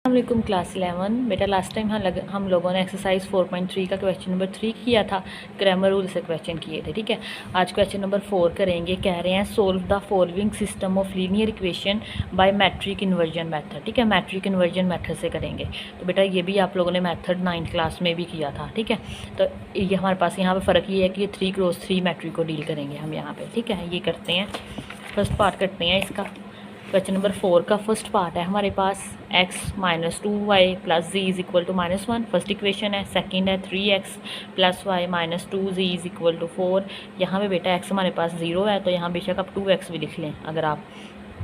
अस्सलामुअलैकुम क्लास 11। बेटा last time हम लोगों ने एक्सरसाइज 4.3 का क्वेश्चन नंबर 3 किया था। ग्रामर रूल से क्वेश्चन किए थे, ठीक है। आज क्वेश्चन नंबर 4 करेंगे। कह रहे हैं solve the following system of linear equation by matrix inversion method, ठीक है। मैट्रिक इन्वर्जन मेथड से करेंगे। तो बेटा ये भी आप लोगों ने मेथड 9th क्लास में भी किया था, ठीक है। तो ये हमारे पास यहाँ पर फ़र्क ये है कि ये 3x3 मैट्रिक को डील करेंगे हम यहाँ पर, ठीक है। ये करते हैं, फर्स्ट पार्ट करते हैं इसका। क्वेश्चन नंबर 4 का फर्स्ट पार्ट है हमारे पास x minus 2y plus z is equal to -1, first equation है। सेकंड है 3x plus y minus 2z is equal to 4। यहाँ पे बेटा x हमारे पास 0 है, तो यहाँ बेशक आप 2x भी लिख लें अगर आप,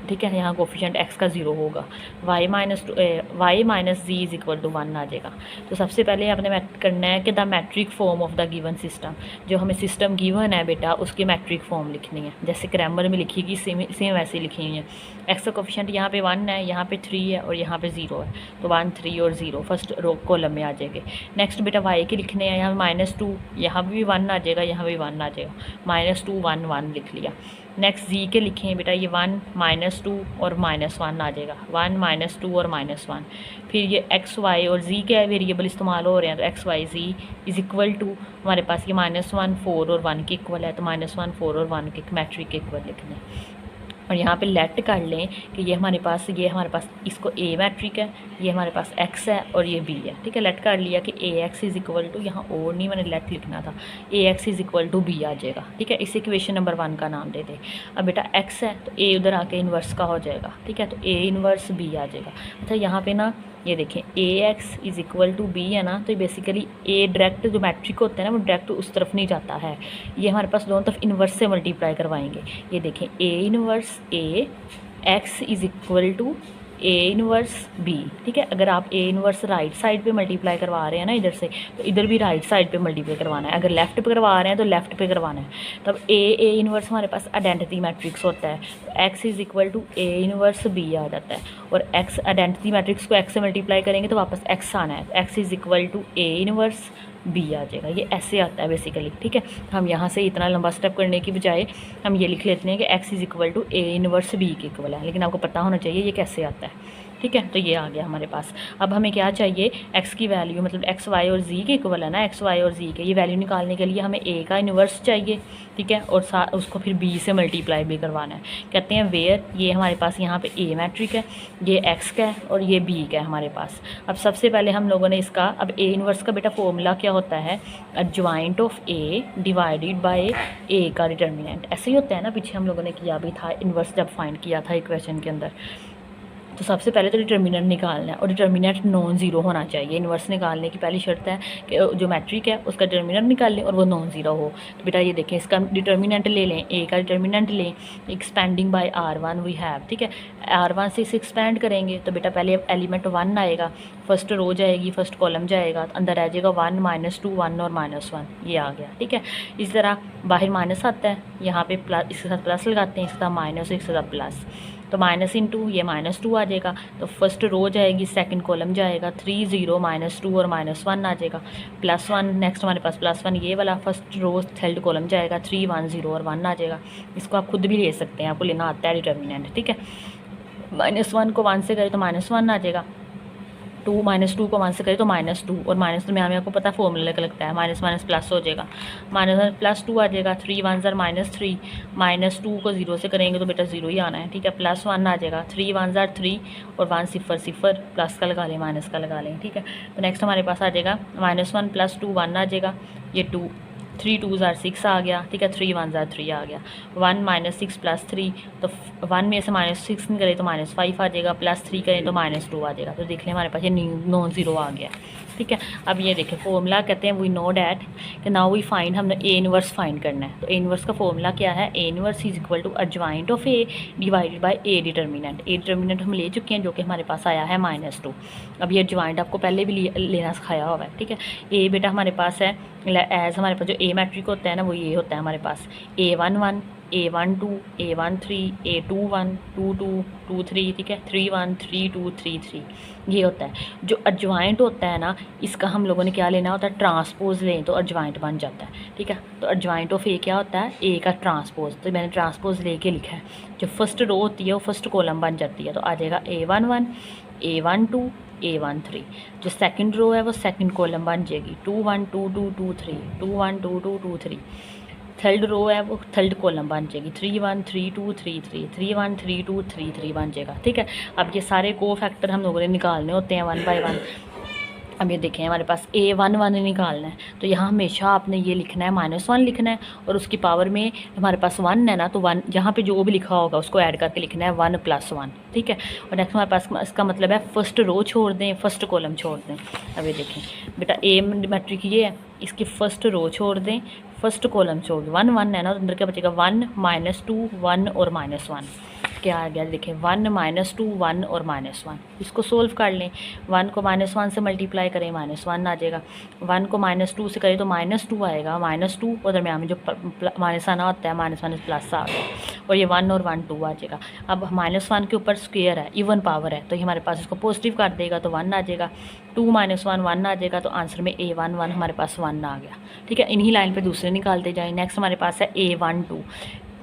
ठीक है। यहाँ कोफिशिएंट x का 0 होगा। y minus z is equal to 1 आ जाएगा। तो सबसे पहले आपने करना है कि the matrix form of the given system, जो हमें सिस्टम गिवन है बेटा उसकी मैट्रिक फॉर्म लिखनी है। जैसे ग्रामर में लिखी सेम वैसे लिखनी है। x का कोफिशिएंट यहाँ पे 1 है, यहाँ पे 3 है और यहाँ पे 0 है, तो 1 3 और 0 फर्स्ट रो कॉलम में आ जाएंगे। नेक्स्ट बेटा y के लिखने हैं, यहाँ -2, यहाँ भी 1 आ जाएगा, यहाँ भी 1 आ जाएगा। -2 1 1 लिख लिया। नेक्स्ट जी के लिखें बेटा, ये 1 -2 और -1 आ जाएगा। 1 -2 और -1। फिर ये x y और z के वेरिएबल इस्तेमाल हो रहे हैं, तो x y z is equal to हमारे पास ये -1 4 और 1 के इक्वल है, तो -1 4 और 1 के मैट्रिक के इक्वल लिखने हैं। और यहाँ पे लेट कर लें कि ये हमारे पास इसको a मैट्रिक है, ये हमारे पास x है और ये b है, ठीक है। लेट कर लिया कि ax इज़ इक्वल टू, यहाँ और नहीं मैंने लेट लिखना था, ax is equal to b आ जाएगा, ठीक है। इस इक्वेशन नंबर 1 का नाम दे दें। अब बेटा x है तो a उधर आके इन्वर्स का हो जाएगा, ठीक है। तो a इन्वर्स b आ जाएगा। अच्छा यहाँ पे ना ये देखें ax is equal to b है ना, तो बेसिकली a डायरेक्ट जो मैट्रिक होता है ना वो डायरेक्ट उस तरफ नहीं जाता है, ये हमारे पास दोनों तरफ इन्वर्स से मल्टीप्लाई करवाएंगे। ये देखें a inverse a x is equal to a inverse b, ठीक है। अगर आप a इन्वर्स राइट साइड पे मल्टीप्लाई करवा रहे हैं ना इधर से, तो इधर भी राइट साइड पे मल्टीप्लाई करवाना है। अगर लेफ़्ट पे करवा रहे हैं तो लेफ़्ट पे करवाना है। तब a इन्वर्स हमारे पास आइडेंटिटी मैट्रिक्स होता है, तो x is equal to a inverse b आ जाता है। और x आइडेंटिटी मैट्रिक्स को x से मल्टीप्लाई करेंगे तो वापस x आना है, x is equal to a inverse b आ जाएगा। ये ऐसे आता है बेसिकली, ठीक है। हम यहाँ से इतना लंबा स्टेप करने की बजाय हम ये लिख लेते हैं कि x is equal to a inverse b के इक्वल है, लेकिन आपको पता होना चाहिए ये कैसे आता है, ठीक है। तो ये आ गया हमारे पास। अब हमें क्या चाहिए, x की वैल्यू, मतलब x y और z के इक्वल है ना, x y और z के, ये वैल्यू निकालने के लिए हमें a का इन्वर्स चाहिए, ठीक है। और उसको फिर b से मल्टीप्लाई भी करवाना है। कहते हैं वेयर, ये हमारे पास यहाँ पे a मैट्रिक है, ये x का है और ये b का है हमारे पास। अब सबसे पहले हम लोगों ने इसका, अब a इन्वर्स का बेटा फॉर्मूला क्या होता है, adjoint of a divided by a का डिटर्मिनेंट। ऐसे ही होता है ना, पीछे हम लोगों ने किया भी था इन्वर्स जब फाइंड किया था इक्वेशन के अंदर। तो सबसे पहले तो डिटर्मिनेंट निकालना है और डिटर्मिनेंट नॉन ज़ीरो होना चाहिए। इन्वर्स निकालने की पहली शर्त है कि जो मैट्रिक है उसका डिटर्मिनेंट निकाल लें और वो नॉन ज़ीरो हो। तो बेटा ये देखें, इसका डिटर्मिनेंट ले लें, a का डिटर्मिनेंट लें, expanding bye r1 we have, ठीक है। r1 से इसे एक्सपेंड करेंगे तो बेटा पहले एलिमेंट 1 आएगा, फर्स्ट रो जाएगी, फर्स्ट कॉलम जाएगा, तो अंदर आ जाएगा 1 -2 1 और -1, ये आ गया, ठीक है। इस तरह बाहर माइनस आता है, यहाँ पे प्लस, इसके साथ प्लस लगाते हैं, इसके साथ माइनस, इसके साथ प्लस, तो माइनस इंटू ये -2 आ जाएगा, तो फर्स्ट रो जाएगी, सेकंड कॉलम जाएगा, 3 0 -2 और -1 आ जाएगा, +1। नेक्स्ट हमारे पास +1 ये वाला, फर्स्ट रो थर्ड कॉलम जाएगा, 3 1 0 और 1 आ जाएगा। इसको आप खुद भी ले सकते हैं, आपको लेना आता है डिटर्मिनेंट, ठीक है। -1 को 1 से करें तो -1 आ जाएगा, -2 को 1 से करें तो -2, और माइनस में हमें आपको पता फॉर्मूला लगता है, माइनस माइनस प्लस हो जाएगा, -2 आ जाएगा, 3 1 -3, -2 को 0 से करेंगे तो बेटा 0 ही आना है, ठीक है। +1 आ जाएगा, 3 1 3 और 1 0 0, प्लस का लगा लें, माइनस का लगा लें, ठीक है। तो नेक्स्ट हमारे पास आ जाएगा -1 +2 1 आ जाएगा, ये 2 3 2 6 आ गया, ठीक है। 3 1 3 आ गया, 1 -6 +3, तो 1 में से -6 नहीं करें तो -5 आ जाएगा, +3 करें तो -2 आ जाएगा। तो देख लें हमारे पास ये नॉन ज़ीरो आ गया, ठीक है। अब ये देखें फॉर्मूला, कहते हैं वी नो डैट कि नाउ वी फाइंड, हमने a इन्वर्स फाइंड करना है। तो a इन्वर्स का फॉर्मूला क्या है, a inverse is equal to adjoint of a divided by a determinant. a determinant हम ले चुके हैं जो कि हमारे पास आया है -2। अब ये एडजॉइंट आपको पहले भी लेना सिखाया हुआ है, ठीक है। a बेटा हमारे पास है एज, हमारे पास जो a मैट्रिक होता है ना वो ये होता है हमारे पास a11 a12 a13 a21 22 23, ठीक है, 31 32 33, ये होता है। जो एडजॉइंट होता है ना, इसका हम लोगों ने क्या लेना होता है, ट्रांसपोज लें तो एडजॉइंट बन जाता है, ठीक है। तो एडजॉइंट ऑफ ए क्या होता है, ए का ट्रांसपोज, तो मैंने ट्रांसपोज लेके लिखा है। जो फर्स्ट रो होती है वो फर्स्ट कॉलम बन जाती है, तो आ जाएगा a11 a12 A13। जो सेकंड रो है वो सेकंड कॉलम बन जाएगी 2 1 2 2 2 3 2 1 2 2 2 3। थर्ड रो है वो थर्ड कॉलम बन जाएगी 3 1 3 2 3 3 3 1 3 2 3 3 बन जाएगा। ठीक है, अब ये सारे को फैक्टर हम लोगों ने निकालने होते हैं वन बाय वन। अब ये देखें हमारे पास A11 निकालना है, तो यहाँ हमेशा आपने ये लिखना है -1 लिखना है, और उसकी पावर में हमारे पास 1 है ना, तो 1 जहाँ पे जो भी लिखा होगा उसको ऐड करके लिखना है 1 + 1। ठीक है, और नेक्स्ट हमारे पास इसका मतलब है फर्स्ट रो छोड़ दें, फर्स्ट कॉलम छोड़ दें। अब ये देखें बेटा A मैट्रिक ये है, इसकी फर्स्ट रो छोड़ दें, फर्स्ट कॉलम छोड़ दें। 1 1 है ना, तो अंदर क्या बचेगा 1 -2 1 और -1 क्या आ गया, देखें 1 -2 1 और -1। इसको सोल्व कर लें, 1 को -1 से मल्टीप्लाई करें -1 आ जाएगा, 1 को -2 से करें तो -2 आएगा, -2 और दरम्यान में जो माइनस आना होता है -1 प्लस आ गया, और ये 1 और 1 2 आ जाएगा। अब -1 के ऊपर स्क्वायर है, इवन पावर है, तो ये हमारे पास इसको पॉजिटिव कर देगा तो 1 आ जाएगा, 2 - 1 1 आ जाएगा, तो आंसर में A11 हमारे पास 1 आ गया। ठीक है, इन्हीं लाइन पे दूसरे निकालते जाएँ। नेक्स्ट हमारे पास है A12,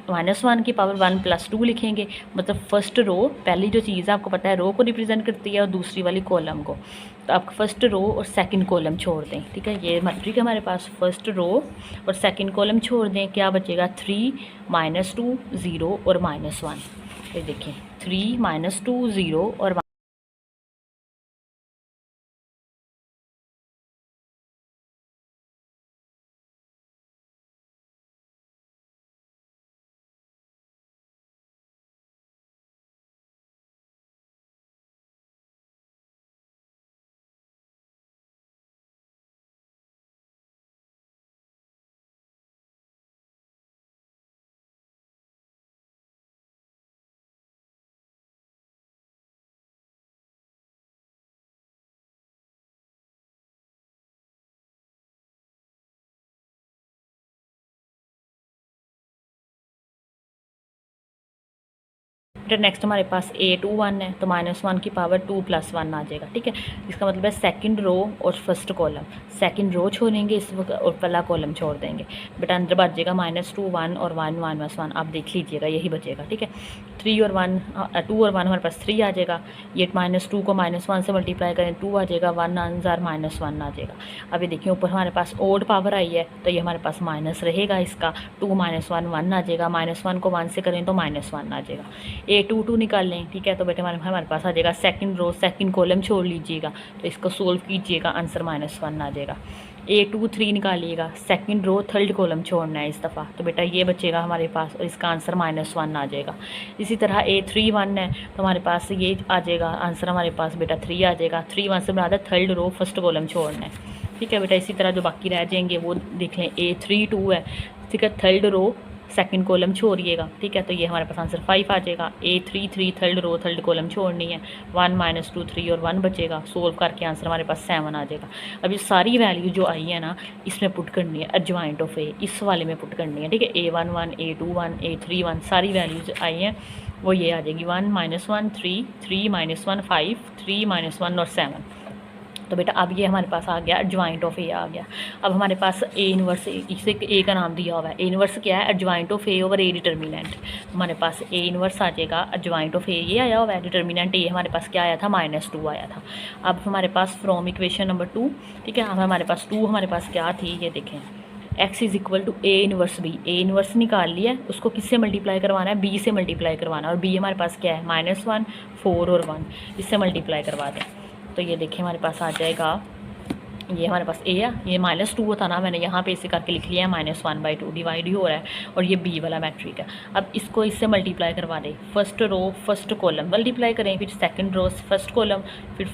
-1 की पावर 1 + 2 लिखेंगे, मतलब फर्स्ट रो, पहली जो चीज़ है आपको पता है रो को रिप्रेजेंट करती है और दूसरी वाली कॉलम को, तो आप फर्स्ट रो और सेकंड कॉलम छोड़ दें। ठीक है, ये मैट्रिक है हमारे पास, फर्स्ट रो और सेकंड कॉलम छोड़ दें, क्या बचेगा 3 -2 0 और -1। ये देखें 3 -2 0 और फिर नेक्स्ट हमारे पास A21 है, तो -1 की पावर 2 + 1 आ जाएगा। ठीक है, इसका मतलब है सेकंड रो और फर्स्ट कॉलम, सेकंड रो छोड़ेंगे इस वक्त और पहला कॉलम छोड़ देंगे, बेटा अंदर बच जाएगा -2 1 और 1 1 आप देख लीजिएगा यही बचेगा। ठीक है, 3 और 1 2 और 1 हमारे पास 3 आ जाएगा, ये -2 को -1 से मल्टीप्लाई करें 2 आ जाएगा, 1 आंसर -1 आ जाएगा। अब ये देखिए ऊपर हमारे पास ओड पावर आई है, तो ये हमारे पास माइनस रहेगा, इसका 2 - 1 1 आ जाएगा, -1 को 1 से करें तो -1 आ जाएगा। A22 निकाल लें। ठीक है, तो बेटे हमारे पास आ जाएगा सेकंड रो सेकंड कॉलम छोड़ लीजिएगा, तो इसको सोल्व कीजिएगा, आंसर -1 आ जाएगा। A23 निकालिएगा, सेकंड रो थर्ड कॉलम छोड़ना है इस दफ़ा, तो बेटा ये बचेगा हमारे पास और इसका आंसर -1 आ जाएगा। इसी तरह A31 है, तो हमारे पास ये आ जाएगा, आंसर हमारे पास बेटा 3 आ जाएगा। 3 1 से बराबर थर्ड रो फर्स्ट कॉलम छोड़ना है। ठीक है बेटा, इसी तरह जो बाकी रह जाएंगे वो देख लें। A32 है, ठीक है, थर्ड रो सेकंड कॉलम छोड़िएगा। ठीक है, तो ये हमारे पास आंसर 5 आ जाएगा। A33 third row third column छोड़नी है, 1 -2 3 और 1 बचेगा, सोल्व करके आंसर हमारे पास 7 आ जाएगा। अब ये सारी वैल्यू जो आई है ना, इसमें पुट करनी है एडजॉइंट ऑफ A, इस वाले में पुट करनी है। ठीक है, A11 A21 A31 सारी वैल्यूज आई हैं वो ये आ जाएगी 1 -1 3 3 -1 5 3 -1 और 7। तो बेटा अब ये हमारे पास आ गया एडजॉइंट ऑफ A आ गया। अब हमारे पास A इनवर्स, इसे A का नाम दिया हुआ है। A इनवर्स क्या है, adjoint of A over A determinant. हमारे पास A इनवर्स आ जाएगा, एडजॉइंट ऑफ A ये आया हुआ है, डिटर्मिनेंट A हमारे पास क्या आया था, -2 आया था। अब हमारे पास फ्रॉम इक्वेशन नंबर 2, ठीक है, अब हमारे पास 2 हमारे पास क्या थी, ये देखें x = A inverse B। A inverse निकाल लिया, उसको किससे मल्टीप्लाई करवाना है, B से मल्टीप्लाई करवाना है, और B हमारे पास क्या है, -1 4 और 1, इससे मल्टीप्लाई करवा दें। तो ये देखिए हमारे पास आ जाएगा, ये हमारे पास A है, ये -2 था ना, मैंने यहाँ पे इसे करके लिख लिया है, -1/2 डिवाइड ही हो रहा है, और ये B वाला मैट्रिक है। अब इसको इससे मल्टीप्लाई करवा दें, first row first column multiply करें, फिर सेकंड रो फर्स्ट कॉलम, फिर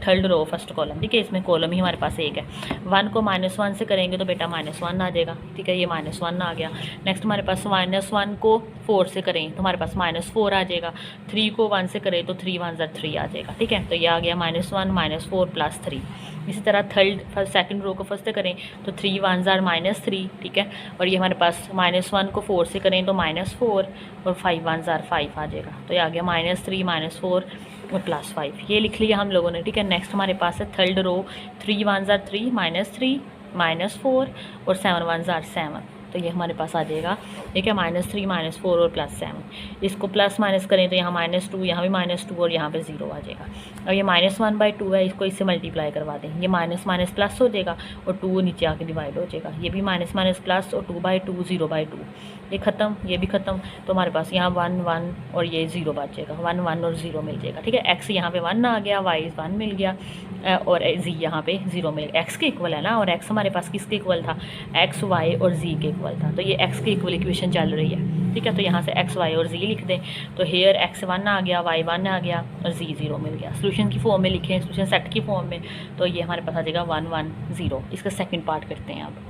थर्ड रो फर्स्ट कॉलम। ठीक है, इसमें कॉलम ही हमारे पास एक है। 1 को -1 से करेंगे तो बेटा -1 आ जाएगा। ठीक है, ये -1 आ गया। नेक्स्ट हमारे पास -1 को 4 से करें तो हमारे पास -4 आ जाएगा। 3 को 1 से करें तो 3 1 3 आ जाएगा। ठीक है, तो ये आ गया -1 -4 + 3। इसी तरह सेकंड रो को फर्स्ट से करें तो 3 1 -3। ठीक है, और ये हमारे पास -1 को 4 से करें तो -4 और 5 1 5 आ जाएगा। तो ये आ गया -3 -4 और +5, ये लिख लिया हम लोगों ने। ठीक है, नेक्स्ट हमारे पास है थर्ड रो, 3 1 3 -3 -4 और 7 1 7। तो ये हमारे पास आ जाएगा, ठीक है, -3 -4 और +7। इसको प्लस माइनस करें तो यहाँ -2, यहाँ भी -2 और यहाँ पे 0 आ जाएगा। अब ये -1/2 है, इसको इससे मल्टीप्लाई करवा दें, ये माइनस माइनस प्लस हो जाएगा और 2 नीचे आके डिवाइड हो जाएगा। ये भी माइनस माइनस प्लस और 2/2 0/2, ये ख़त्म, ये भी ख़त्म। तो हमारे पास यहाँ 1 1 और ये 0 बच जाएगा, 1 1 और 0 मिल जाएगा, ठीक है। एक्स यहाँ पे 1 आ गया, वाई 1 मिल गया और जी यहाँ पे 0 मिल गया। एक्स के इक्वल है ना, और एक्स हमारे पास किसके इक्वल था, एक्स वाई और जी के इक्वल था। तो ये एक्स के इक्वल इक्वेशन चल रही है, ठीक है। तो यहाँ से एक्स वाई और जी लिख दें, तो हेयर एक्स 1 आ गया, वाई 1 आ गया और जी 0 मिल गया। सोल्यूशन की फॉर्म में लिखें, सोल्यूशन सेट की फॉर्म में, तो ये हमारे पास आ जाएगा 1 1 0। इसका सेकंड पार्ट करते हैं। आप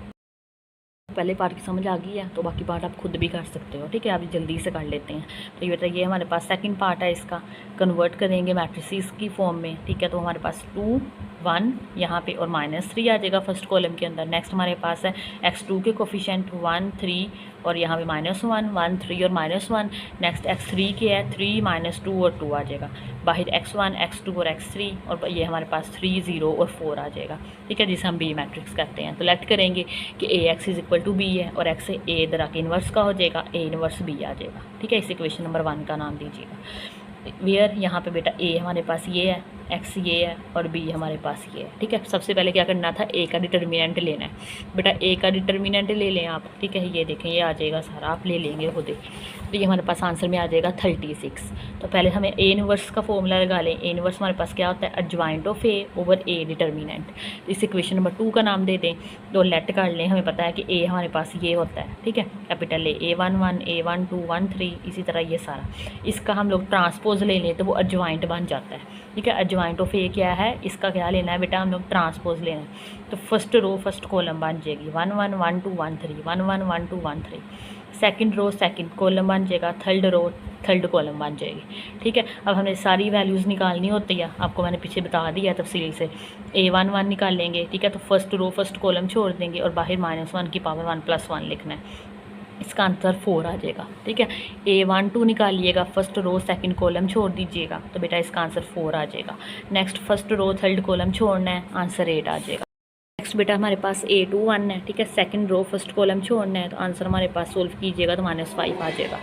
पहले पार्ट की समझ आ गई है तो बाकी पार्ट आप खुद भी कर सकते हो, ठीक है। आप जल्दी से कर लेते हैं। तो ये बताइए, हमारे पास सेकंड पार्ट है, इसका कन्वर्ट करेंगे मैट्रिसेस की फॉर्म में, ठीक है। तो हमारे पास 2 1 यहाँ पे और -3 आ जाएगा फर्स्ट कॉलम के अंदर। नेक्स्ट हमारे पास है x2 के कोफिशिएंट 1 3 और यहाँ पे -1 1 3 और -1। नेक्स्ट x3 के है 3 -2 और 2 आ जाएगा। बाहर x1 x2 और x3 और ये हमारे पास 3 0 और 4 आ जाएगा, ठीक है, जिसे हम बी मैट्रिक्स कहते हैं। तो लेट करेंगे कि AX = B है और x से A इधर आके इन्वर्स का हो जाएगा, A इन्वर्स B आ जाएगा, ठीक है। इस इक्वेशन नंबर 1 का नाम दीजिएगा। वेयर यहाँ पे बेटा A हमारे पास ये है, x ये है और b हमारे पास ये है, ठीक है। सबसे पहले क्या करना था, a का डिटर्मिनेंट लेना है बेटा। a का डिटर्मिनेंट ले लें आप, ठीक है। ये देखें, ये आ जाएगा सारा, आप ले लेंगे खुद ही। तो ये हमारे पास आंसर में आ जाएगा 36। तो पहले हमें a इनवर्स का फॉर्मूला लगा लें। a इनवर्स हमारे पास क्या होता है, adjoint of a over a determinant. तो इस इक्वेशन नंबर 2 का नाम दे दें, तो लेट कर लें। हमें पता है कि a हमारे पास ये होता है, ठीक है, कैपिटल A11 A12 1 3, इसी तरह ये सारा। इसका हम लोग ट्रांसपोज ले लें तो वो एडजॉइंट बन जाता है, ठीक है। एडजॉइंट ऑफ ए क्या है, इसका क्या लेना है बेटा, हम लोग ट्रांसपोज लेना है। तो फर्स्ट रो फर्स्ट कॉलम बन जाएगी 1 1 1 2 1 3 1 1 1 2 1 3। सेकंड रो सेकंड कॉलम बन जाएगा, थर्ड रो थर्ड कॉलम बन जाएगी, ठीक है। अब हमें सारी वैल्यूज़ निकालनी होती है, आपको मैंने पीछे बता दिया तफसील से। A11 निकाल लेंगे, ठीक है। तो फर्स्ट रो फर्स्ट कॉलम छोड़ देंगे और बाहर -1 की पावर 1 + 1 लिखना है। इसका आंसर 4 आ जाएगा, ठीक है। A12 निकालिएगा, फर्स्ट रो सेकंड कॉलम छोड़ दीजिएगा, तो बेटा इसका आंसर 4 आ जाएगा। Next first row third column छोड़ना है, आंसर 8 आ जाएगा। नेक्स्ट बेटा हमारे पास A21 है, ठीक है। सेकंड रो फर्स्ट कॉलम छोड़ना है, तो आंसर हमारे पास सोल्व कीजिएगा तो -5 आ जाएगा।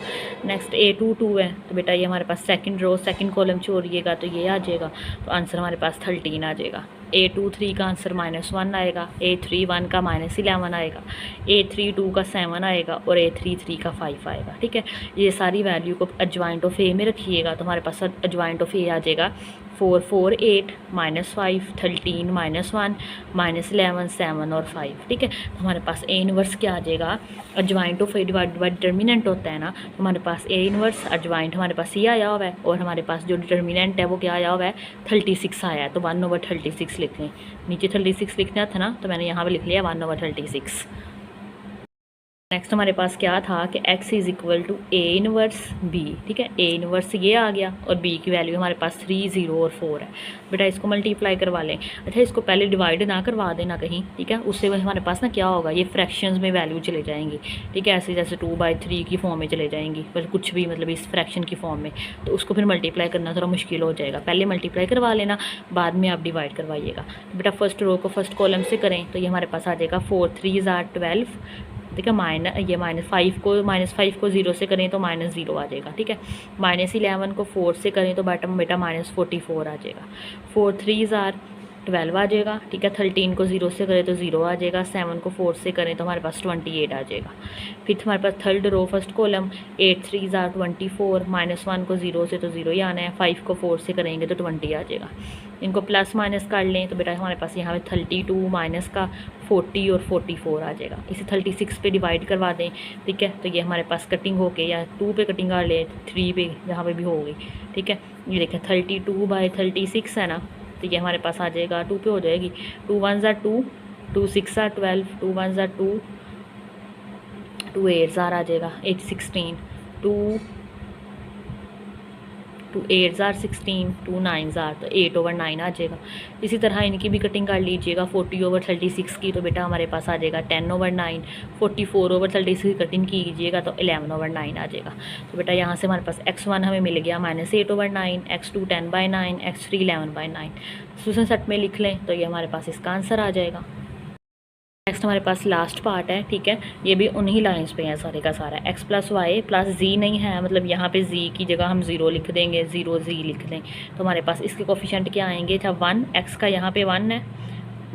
नेक्स्ट A22 है, तो बेटा ये हमारे पास सेकंड रो सेकंड कॉलम छोड़िएगा तो ये आ जाएगा, तो आंसर हमारे पास 13 आ जाएगा। A23 का आंसर -1 आएगा, A31 का -11 आएगा, A32 का 7 आएगा और A33 का 5 आएगा, ठीक है। ये सारी वैल्यू को एडजॉइंट ऑफ ए में रखिएगा तो हमारे पास एडजॉइंट ऑफ ए आ जाएगा 4 4 8 -5 13 -1 -11 7 और 5, ठीक है। तो हमारे पास A इनवर्स क्या आ जाएगा, adjoint of A divided by determinant होता है ना, तो हमारे पास A इनवर्स एडजॉइंट हमारे पास ये आया हुआ है और हमारे पास जो डिटर्मिनेंट है वो क्या आया हुआ है 36 आया है। तो 1/36 लिख लें, नीचे 36 लिखना था ना, तो मैंने यहाँ पे लिख लिया 1/36। नेक्स्ट हमारे पास क्या था कि x = A इनवर्स B, ठीक है। A इनवर्स ये आ गया और B की वैल्यू हमारे पास 3 0 और 4 है। बेटा इसको मल्टीप्लाई करवा लें। अच्छा, इसको पहले डिवाइड ना करवा देना कहीं, ठीक है, उससे हमारे पास ना क्या होगा, ये फ्रैक्शंस में वैल्यू चले जाएंगी, ठीक है। ऐसे जैसे 2/3 की फॉर्म में चले जाएंगी, पर कुछ भी मतलब इस फ्रैक्शन की फॉर्म में, तो उसको फिर मल्टीप्लाई करना थोड़ा मुश्किल हो जाएगा। पहले मल्टीप्लाई करवा लेना, बाद में आप डिवाइड करवाइएगा। बेटा फर्स्ट रो को फर्स्ट कॉलम से करें तो ये हमारे पास आ जाएगा 4 3 12, ठीक है। -5 को 0 से करें तो -0 आ जाएगा, ठीक है। -11 को 4 से करें तो बेटा -44 आ जाएगा। 4 3 12 आ जाएगा, ठीक है। 13 को 0 से करें तो 0 आ जाएगा। 7 को 4 से करें तो हमारे पास 28 आ जाएगा। फिर हमारे पास थर्ड रो फर्स्ट कॉलम 8 3 24 -1 को 0 से तो 0 ही आना है। 5 को 4 से करेंगे तो 20 आ जाएगा। इनको प्लस माइनस कर लें तो बेटा हमारे पास यहाँ पे 32 माइनस का 40 और 44 आ जाएगा। इसे 36 पे डिवाइड करवा दें, ठीक है। तो ये हमारे पास कटिंग होके या 2 पे कटिंग कर ले, 3 पे जहाँ पे भी होगी, ठीक है। ये देखें 32/36 है ना, तो ये हमारे पास आ जाएगा 2 पे हो जाएगी। 2 1 2 2 6 12 2 1 2 2 8 आ जाएगा 8 16 2 8 16 2 9 तो 8/9 आ जाएगा। इसी तरह इनकी भी कटिंग कर लीजिएगा 40/36 की, तो बेटा हमारे पास आ जाएगा 10/9। 44/36 की कटिंग कीजिएगा तो 11/9 आ जाएगा। तो बेटा यहाँ से हमारे पास x1 हमें मिल गया -8/9, x2 10/9, x3 11/9। सोल्यूशन सेट में लिख लें तो ये हमारे पास इसका आंसर आ जाएगा। नेक्स्ट हमारे पास लास्ट पार्ट है, ठीक है, ये भी उन्हीं लाइंस पे है सारे का सारा। एक्स प्लस वाई प्लस जी नहीं है, मतलब यहाँ पे जी की जगह हम ज़ीरो लिख देंगे, ज़ीरो जी लिख दें, तो हमारे पास इसके कोफिशिएंट क्या आएंगे, था 1, एक्स का यहाँ पे 1 है,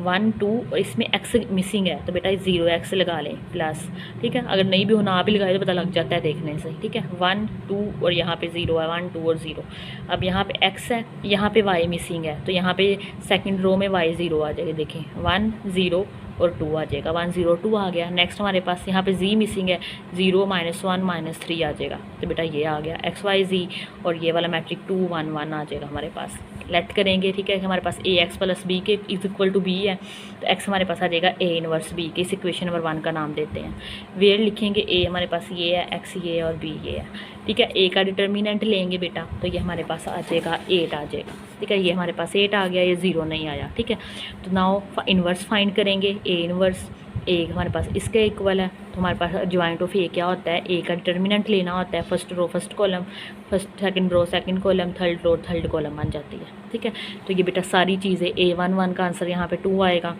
1 2, और इसमें एक्स मिसिंग है तो बेटा 0 एक्स लगा लें प्लस, ठीक है, अगर नहीं भी होना आप ही लगाए तो पता लग जाता है देखने से, ठीक है, 1 2 और यहाँ पे 0 है, 1 2 और 0। अब यहाँ पे एक्स है, यहाँ पे वाई मिसिंग है, तो यहाँ पे सेकंड रो में वाई 0 आ जाएगा, देखिए 1 0 और 2 आ जाएगा, 1 0 2 आ गया। नेक्स्ट हमारे पास यहाँ पे जी मिसिंग है, 0 -1 -3 आ जाएगा, तो बेटा ये आ गया एक्स वाई जी, और ये वाला मैट्रिक 2 1 1 आ जाएगा हमारे पास। लेट करेंगे, ठीक है, हमारे पास ए एक्स प्लस बी के इज इक्वल टू बी है, तो एक्स हमारे पास आ जाएगा ए इनवर्स बी के, इस इक्वेशन नंबर 1 का नाम देते हैं। वेयर लिखेंगे, ए हमारे पास ये है, एक्स ये है और बी ये है, ठीक है। ए का डिटर्मिनेंट लेंगे बेटा, तो ये हमारे पास आ जाएगा 8 आ जाएगा, ठीक है, ये हमारे पास 8 आ गया, ये 0 नहीं आया, ठीक है। तो नाउ इन्वर्स फाइंड करेंगे, ए इन्वर्स, ए हमारे पास इसके इक्वल है, तो हमारे पास ज्वाइंट ऑफ ए क्या होता है, ए का डिटर्मिनेंट लेना होता है, first row first column, first second row second column, third row third column बन जाती है, ठीक है। तो ये बेटा सारी चीज़ें, A1 1 का आंसर यहाँ पे 2 आएगा,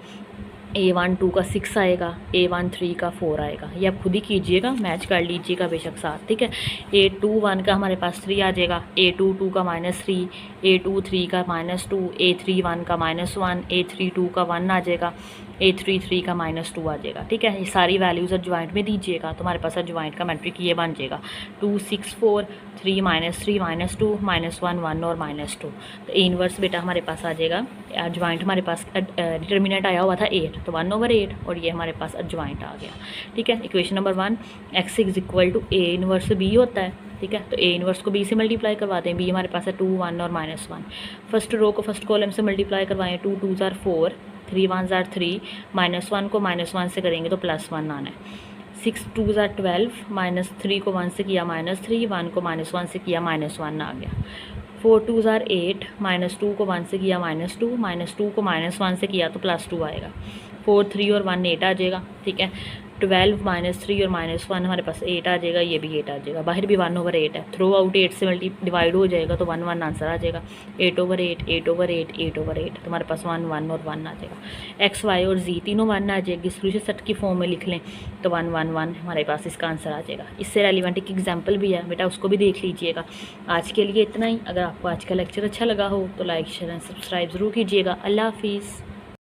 A1 2 का 6 आएगा, A1 3 का 4 आएगा, ये आप खुद ही कीजिएगा, मैच कर लीजिएगा बेशक साथ, ठीक है। A2 1 का हमारे पास 3 आ जाएगा, A2 2 का -3, A2 3 का -2, A3 1 का -1, A3 2 का 1 आ जाएगा, A3 3 का -2 आ जाएगा, ठीक है। ये सारी वैल्यूज़ ज्वाइंट में दीजिएगा, तो हमारे पास ज्वाइंट का मैट्रिक ये बन जाएगा 2 6 4 3 -3 -2 -1 1 और -2। तो ए इनवर्स बेटा हमारे पास आ जाएगा, ज्वाइंट हमारे पास डिटर्मिनेंट आया हुआ था 8, तो 1/8, और ये हमारे पास ज्वाइंट आ गया, ठीक है। Equation number 1, x is equal to a inverse b होता है, ठीक है। तो ए इनवर्स को बी से मल्टीप्लाई करवाते हैं, बी हमारे पास है 2 1 और -1, फर्स्ट रो को फर्स्ट कॉलम से मल्टीप्लाई करवाएं, 2 2 ज़ार 4, 3 1 ज़ार 3, -1 को -1 से करेंगे तो +1 आना है, 6 2 ज़ार 12, -3 को 1 से किया -3, 1 को -1 से किया -1 आ गया, 4 2 ज़ार 8, -2 को 1 से किया -2, -2 को -1 से किया तो +2 आएगा, 4 3 और 1 8 आ जाएगा, ठीक है। 12 -3 और -1 हमारे पास 8 आ जाएगा, ये भी 8 आ जाएगा, बाहर भी 1/8 है, थ्रू आउट 8 से डिवाइड हो जाएगा तो 1 1 आंसर आ जाएगा, 8/8 8/8 8/8, तो हमारे पास 1 1 और 1 आ जाएगा। एक्स वाई और जी तीनों 1 आ जाएगी, सोल्यूशन सेट की फॉर्म में लिख लें तो 1 1 1 हमारे पास इसका आंसर आ जाएगा। इससे रेलिवेंट एक एग्जाम्पल भी है बेटा, उसको भी देख लीजिएगा। आज के लिए इतना ही। अगर आपको आज का लेक्चर अच्छा लगा हो तो लाइक शेयर एंड सब्सक्राइब ज़रूर कीजिएगा। अल्लाह हाफिज़।